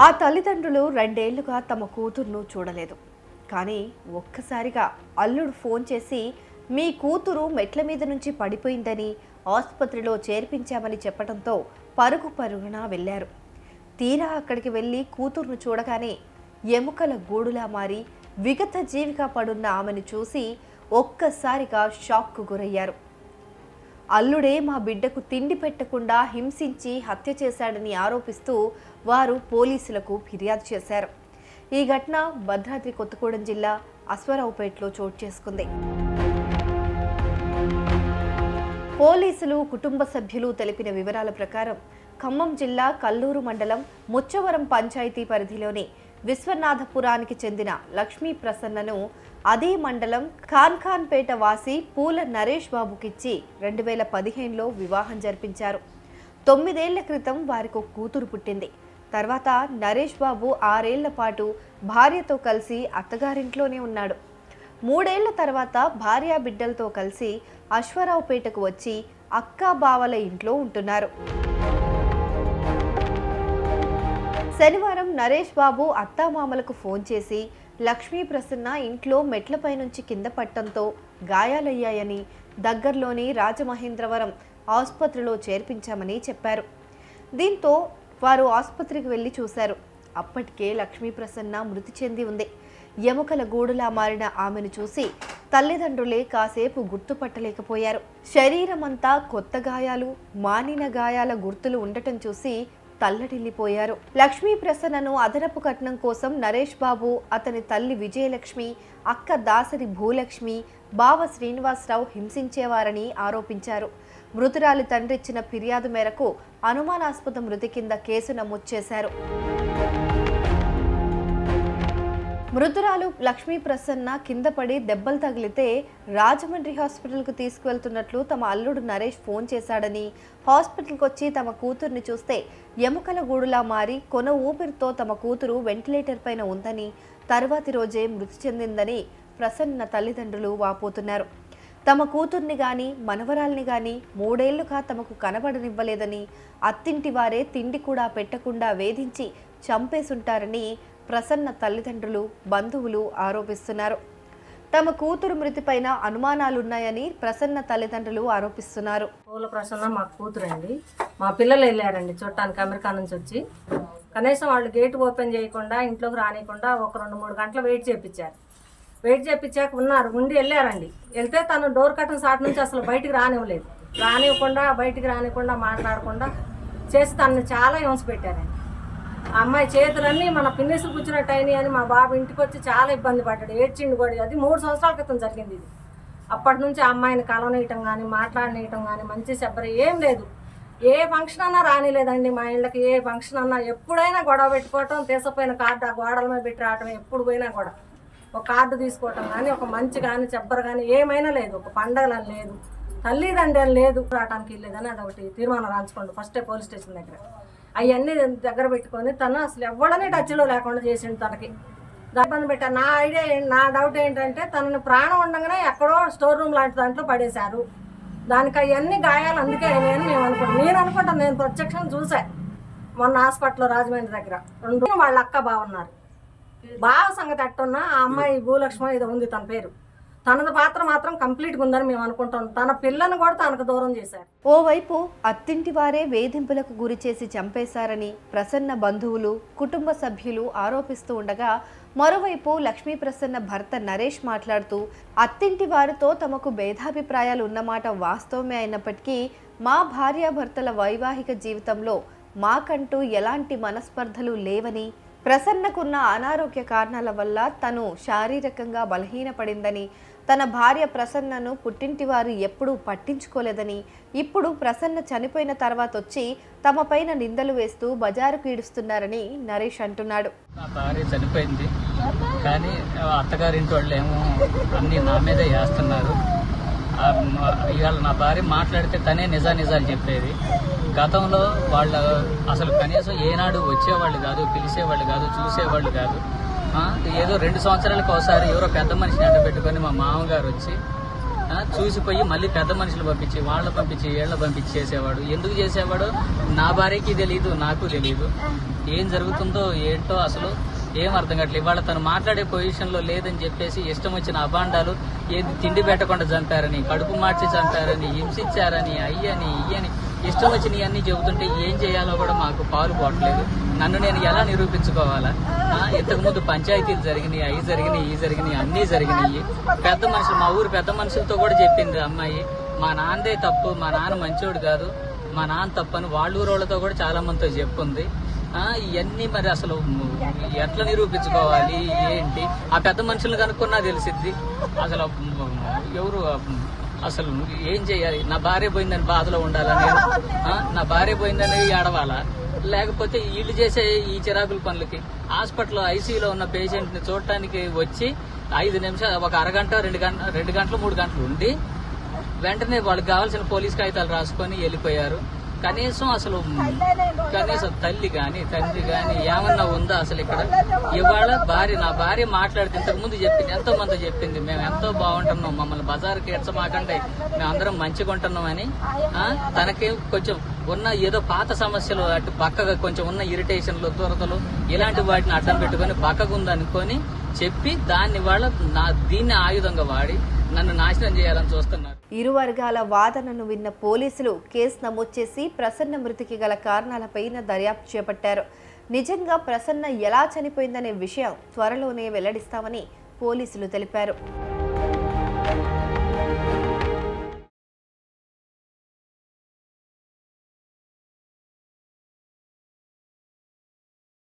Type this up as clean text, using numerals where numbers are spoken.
ఆ తల్లిదండ్రులు 2 ఏళ్లుగా తమ కూతుర్ను చూడలేదు. కానీ ఒక్కసారిగా అల్లుడు ఫోన్ చేసి మీ కూతురు మెట్ల మీద నుంచి పడిపోయిందని ఆసుపత్రిలో చేర్పించామని చెప్పడంతో పరుగు పరుగున వెళ్లారు. తీరా అక్కడికి వెళ్లి కూతుర్ను చూడగానే ఎముకల గూడులా మారి విగత జీవిగా పడున్న ఆమెను చూసి ఒక్కసారిగా షాక్కు గురయ్యారు. అల్లుడే మా బిడ్డకు తిండి పెట్టకుండా హింసించి హత్య చేశాడని ఆరోపిస్తూ వారు పోలీసులకు ఫిర్యాదు చేశారు. ఈ ఘటన భద్రాద్రి కొత్తగూడెం జిల్లా అశ్వారావుపేటలో చోటు చేసుకుంది. పోలీసులు కుటుంబ సభ్యులు తెలిపిన వివరాల ప్రకారం ఖమ్మం జిల్లా కల్లూరు మండలం ముచ్చవరం పంచాయతీ పరిధిలోని విశ్వనాథపురానికి చెందిన లక్ష్మీ ప్రసన్నను అదే మండలం ఖాన్ఖాన్పేట వాసి పూల నరేష్ బాబుకిచ్చి 2015లో వివాహం జరిపించారు. 9 ఏళ్ల క్రితం వారికి ఒక కూతురు పుట్టింది. తర్వాత నరేష్ బాబు 6 ఏళ్ల పాటు భార్యతో కలిసి అత్తగారింట్లోనే ఉన్నాడు. 3 ఏళ్ల తర్వాత భార్య బిడ్డలతో కలిసి అశ్వారావుపేటకు వచ్చి అక్కా బావల ఇంట్లో ఉంటున్నారు. శనివారం నరేష్ బాబు అత్తామామలకు ఫోన్ చేసి లక్ష్మీ ప్రసన్న ఇంట్లో మెట్లపై నుంచి కింద పట్టడంతో గాయాలయ్యాయని దగ్గరలోని రాజమహేంద్రవరం ఆసుపత్రిలో చేర్పించామని చెప్పారు. దీంతో వారు ఆసుపత్రికి వెళ్లి చూశారు. అప్పటికే లక్ష్మీ ప్రసన్న మృతి చెంది ఉంది. ఎముకల గూడులా మారిన ఆమెను చూసి తల్లిదండ్రులే కాసేపు గుర్తుపట్టలేకపోయారు. శరీరమంతా కొత్త గాయాలు, మానిన గాయాల గుర్తులు ఉండటం చూసి తల్లడిల్లిపోయారు. లక్ష్మీ ప్రసన్నను అదనపు కట్నం కోసం నరేష్ బాబు, అతని తల్లి విజయలక్ష్మి, అక్క దాసరి భూలక్ష్మి, బావ శ్రీనివాసరావు హింసించేవారని ఆరోపించారు. మృతురాలి తండ్రి ఇచ్చిన ఫిర్యాదు మేరకు అనుమానాస్పద మృతి కింద కేసు నమోదు చేశారు. మృతురాలు లక్ష్మీ ప్రసన్న కింద పడి దెబ్బలు తగిలితే రాజమండ్రి హాస్పిటల్కు తీసుకువెళ్తున్నట్లు తమ అల్లుడు నరేష్ ఫోన్ చేశాడని, హాస్పిటల్కి వచ్చి తమ కూతుర్ని చూస్తే ఎముకల గూడులా మారి కొన ఊపిరితో తమ కూతురు వెంటిలేటర్ పైన ఉందని, తర్వాతి రోజే మృతి చెందిందని ప్రసన్న తల్లిదండ్రులు వాపోతున్నారు. తమ కూతుర్ని గాని మనవరాల్ని గాని 3 ఏళ్లుగా తమకు కనబడనివ్వలేదని, అత్తింటి వారే తిండి కూడా పెట్టకుండా వేధించి చంపేసుంటారని ప్రసన్న తల్లిదండ్రులు, బంధువులు ఆరోపిస్తున్నారు. తమ కూతురు మృతిపైన అనుమానాలున్నాయని ప్రసన్న తల్లిదండ్రులు ఆరోపిస్తున్నారు. పూల ప్రసన్న మా కూతురు అండి. మా పిల్లలు వెళ్ళారండి చూడటానికి అమెరికా నుంచి వచ్చి. కనీసం వాళ్ళు గేట్ ఓపెన్ చేయకుండా ఇంట్లోకి రానియకుండా ఒక 2-3 గంటలు వెయిట్ చేయించాక ఉండి వెళ్ళారండి. వెళ్తే తను డోర్ కట్టన్ సాట్ నుంచి అసలు బయటికి రానివ్వకుండా మాట్లాడకుండా చేసి తనని చాలా హింస పెట్టారండి. ఆ అమ్మాయి చేతులన్నీ మన పిన్నిసులు కూర్చున్నట్టు అయినాయి అని మా బాబు ఇంటికి వచ్చి చాలా ఇబ్బంది పడ్డాడు, ఏడ్చిండు కూడా. అది 3 సంవత్సరాల క్రితం జరిగింది ఇది. అప్పటి నుంచి ఆ అమ్మాయిని కలవనీయటం కానీ మాట్లాడనీయటం కానీ మంచి శబ్బరి ఏం లేదు. ఏ ఫంక్షన్ అన్నా రానిలేదండి మా ఇళ్ళకి. ఏ ఫంక్షన్ అన్నా ఎప్పుడైనా గొడవ పెట్టుకోవటం, తీసుకుపోయిన కార్డు ఆ గోడల మీద పెట్టి రావటం, ఎప్పుడు పోయినా కూడా ఒక కార్డు తీసుకోవటం కానీ, ఒక మంచి కానీ చెబ్బరు కానీ ఏమైనా లేదు. ఒక పండగలని లేదు, తల్లిదండ్రులు లేదు, రావడానికి లేదని అదొకటి తీర్మానం రాంచుకోండి ఫస్టే పోలీస్ స్టేషన్ దగ్గర. అవన్నీ దగ్గర పెట్టుకొని తను అసలు ఎవడనే టచ్లో లేకుండా చేసిండు. తనకి ఇబ్బంది పెట్టారు. నా డౌట్ ఏంటంటే తనని ప్రాణం ఉండగానే ఎక్కడో స్టోర్ రూమ్ లాంటి దాంట్లో పడేశారు. దానికి అవన్నీ గాయాలు అందుకే అయినాయని నేను అనుకుంటాను. నేను ప్రత్యక్షం చూసా మొన్న హాస్పిటల్లో రాజమండ్రి దగ్గర. 2 వాళ్ళ అక్క బాగున్నారు. బావ సంగతి అట్టున్నా ఆ అమ్మాయి భూలక్ష్మి ఏదో ఉంది తన పేరు. తనది పాత్ర మాత్రం కంప్లీట్గా ఉందని మేము అనుకుంటాం. తన పిల్లని కూడా తనకు దూరం చేశారు. ఓవైపు అత్తింటి వారే వేధింపులకు గురి చేసి చంపేశారని ప్రసన్న బంధువులు, కుటుంబ సభ్యులు ఆరోపిస్తూ ఉండగా, మరోవైపు లక్ష్మీ ప్రసన్న భర్త నరేష్ మాట్లాడుతూ అత్తింటి వారితో తమకు భేదాభిప్రాయాలు ఉన్నమాట వాస్తవమే అయినప్పటికీ మా భార్యాభర్తల వైవాహిక జీవితంలో మాకంటూ ఎలాంటి మనస్పర్ధలు లేవని, ప్రసన్నకున్న అనారోగ్య కారణాల వల్ల తను శారీరకంగా బలహీనపడిందని, తన భార్య ప్రసన్నను పుట్టింటి వారు ఎప్పుడూ పట్టించుకోలేదని, ఇప్పుడు ప్రసన్న చనిపోయిన తర్వాత వచ్చి తమ పైన నిందలు వేస్తూ బజారుకు ఈడుస్తున్నారని నరేష్ అంటున్నాడు. నా భార్య చనిపోయింది కానీ అత్తగారింటి వాళ్ళు ఏమో అన్ని నా మీదే వేస్తున్నారు. ఇవాళ నా భార్య మాట్లాడితే తనే నిజాలు చెప్పేది. గతంలో వాళ్ళు అసలు కనీసం ఏనాడు వచ్చేవాళ్ళు కాదు, పిలిచేవాళ్ళు కాదు, చూసేవాళ్ళు కాదు. ఏదో 2 సంవత్సరాలకు ఒకసారి ఎవరో పెద్ద మనిషిని అడ్డపెట్టుకొని మా మామగారు వచ్చి చూసిపోయి మళ్ళీ పెద్ద మనుషులు పంపించి వాళ్ళ పంపించి వీళ్ళ పంపించి చేసేవాడు. ఎందుకు చేసేవాడు నా భార్యకి తెలియదు, నాకు తెలియదు. ఏం జరుగుతుందో ఏంటో అసలు ఏం అర్థం కావట్లేదు. ఇవాళ తను మాట్లాడే పొజిషన్లో లేదని చెప్పేసి ఇష్టం వచ్చిన అభాండాలు, ఏది తిండి పెట్టకుండా చంపారని, కడుపు మార్చి చంపారని, హింసించారని, అయ్యని ఇయ్యని ఇష్టం వచ్చినవి అన్నీ చెబుతుంటే ఏం చేయాలో కూడా మాకు పాలు పోవట్లేదు. నన్ను నేను ఎలా నిరూపించుకోవాలా? ఇంతకుముందు పంచాయతీలు జరిగినాయి, అవి జరిగినాయి, ఈ జరిగినాయి, అన్నీ జరిగినాయి. పెద్ద మనుషులు, మా ఊరు పెద్ద మనుషులతో కూడా చెప్పింది అమ్మాయి, మా నాన్నదే తప్పు, మా నాన్న మంచోడు కాదు, మా నాన్న తప్పు అని వాళ్ళ ఊరోళ్ళతో కూడా చాలా మందితో చెప్పుంది. ఇవన్నీ మరి అసలు ఎట్లా నిరూపించుకోవాలి ఏంటి? ఆ పెద్ద మనుషులు కనుక్కున్నా తెలిసిద్ది. అసలు ఎవరు అసలు ఏం చేయాలి? నా భార్య పోయిందని బాధలో ఉండాలా నేను? నా భార్య పోయిందని ఏడవాలా? లేకపోతే వీళ్ళు చేసే ఈ చిరాకుల పనులకి హాస్పిటల్లో ఐసీయూలో ఉన్న పేషెంట్ ని చూడటానికి వచ్చి 5 నిమిషాలు, ఒక అరగంట, 2 గంటలు 3 గంటలు ఉండి వెంటనే వాళ్ళకి కావాల్సిన పోలీస్ కాగితాలు రాసుకొని వెళ్ళిపోయారు. కనీసం తల్లి గాని తండ్రి గాని ఏమన్నా ఉందా అసలు ఇక్కడ? ఇవాళ నా భార్య మాట్లాడితే ఇంతకు ముందు చెప్పింది, ఎంతో మంది చెప్పింది, మేము ఎంతో బాగుంటున్నాం, మమ్మల్ని బజార్కి ఎడ్చమాకండి, మేము అందరం మంచిగా ఉంటున్నాం అని. తనకి కొంచెం ఉన్న ఏదో పాత సమస్యలు, అటు పక్కగా కొంచెం ఉన్న ఇరిటేషన్లు, దురదలు, ఇలాంటి వాటిని అడ్డం పెట్టుకుని పక్కగా ఉందనుకొని చెప్పి దీన్ని ఆయుధంగా వాడి నన్ను నాశనం చేయాలని చూస్తున్నారు. ఇరు వర్గాల వాదనను విన్న పోలీసులు కేసు నమోదు చేసి ప్రసన్న మృతికి గల కారణాలపైన దర్యాప్తు చేపట్టారు. నిజంగా ప్రసన్న ఎలా చనిపోయిందనే విషయం త్వరలోనే వెల్లడిస్తామని పోలీసులు తెలిపారు.